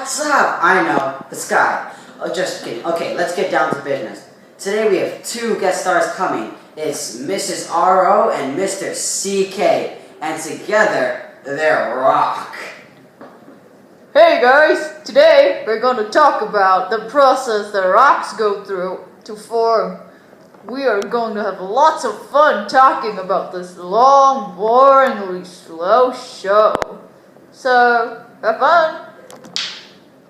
What's up? I know, the sky. Oh, just kidding. Okay, let's get down to business. Today we have two guest stars coming. It's Mrs. R.O. and Mr. C.K. And together, they're rock. Hey guys, today we're going to talk about the process that rocks go through to form. We are going to have lots of fun talking about this long, boringly slow show. So, have fun!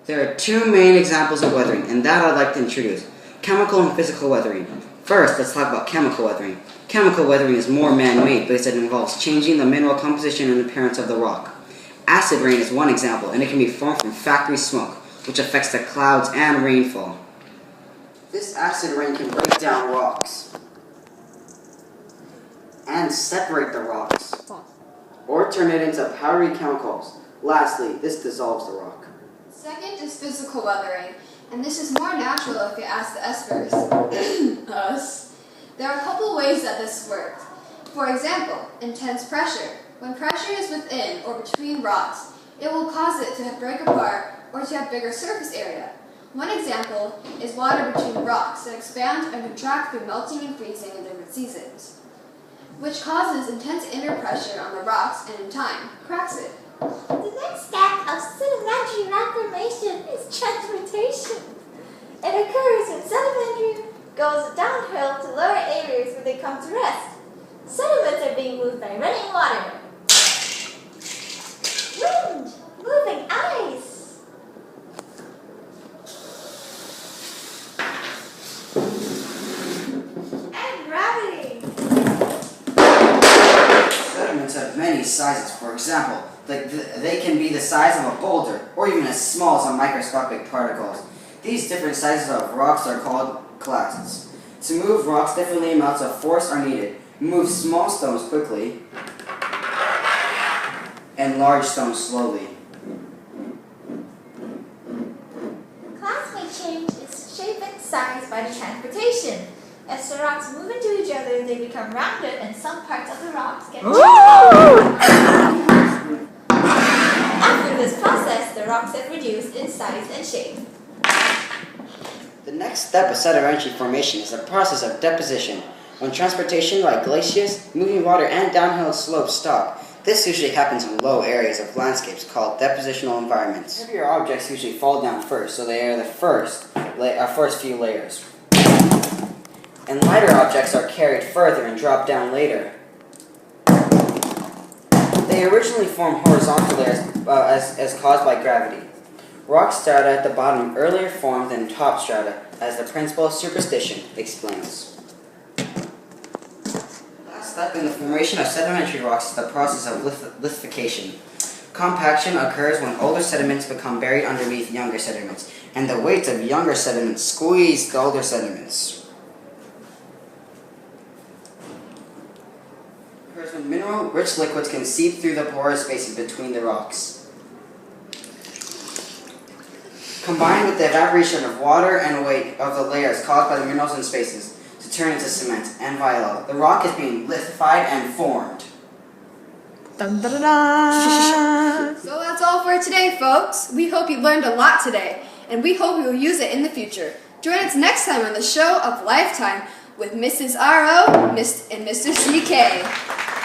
There are two main examples of weathering, and that I'd like to introduce. Chemical and physical weathering. First, let's talk about chemical weathering. Chemical weathering is more man-made because it involves changing the mineral composition and appearance of the rock. Acid rain is one example, and it can be formed from factory smoke, which affects the clouds and rainfall. This acid rain can break down rocks and separate the rocks, or turn it into powdery chemicals. Lastly, this dissolves the rock. Second is physical weathering, and this is more natural if you ask the espers. Us. There are a couple ways that this works. For example, intense pressure. When pressure is within or between rocks, it will cause it to break apart or to have bigger surface area. One example is water between rocks that expand and contract through melting and freezing in different seasons, which causes intense inner pressure on the rocks and in time cracks it. The next step of sedimentary rock formation is transportation. It occurs when sedimentary goes downhill to lower areas where they come to rest. Sediments are being moved by running water. Wind, moving ice. And gravity. Sediments have many sizes. For example, they can be the size of a boulder, or even as small as some microscopic particles. These different sizes of rocks are called clasts. To move rocks, different amounts of force are needed. Move small stones quickly, and large stones slowly. Clasts may change its shape and size by the transportation. As the rocks move into each other, they become rounded, and some parts of the rocks get After this process, the rocks have reduced in size and shape. The next step of sedimentary formation is the process of deposition. When transportation like glaciers, moving water, and downhill slopes stop, this usually happens in low areas of landscapes called depositional environments. Heavier objects usually fall down first, so they are the first few layers. And lighter objects are carried further and drop down later. They originally formed horizontal layers as caused by gravity. Rock strata at the bottom earlier formed than top strata, as the principle of superposition explains. Last step in the formation of sedimentary rocks is the process of lithification. Compaction occurs when older sediments become buried underneath younger sediments, and the weight of younger sediments squeeze the older sediments. It occurs when mineral-rich liquids can seep through the porous spaces between the rocks. Combined with the evaporation of water and weight of the layers caused by the minerals in spaces to turn into cement and viola, the rock is being lithified and formed. Dun, dun, dun, dun. So that's all for today, folks. We hope you learned a lot today, and we hope you will use it in the future. Join us next time on the show of Lifetime with Mrs. R.O. and Mr. C.K.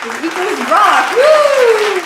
Equals rock. Woo!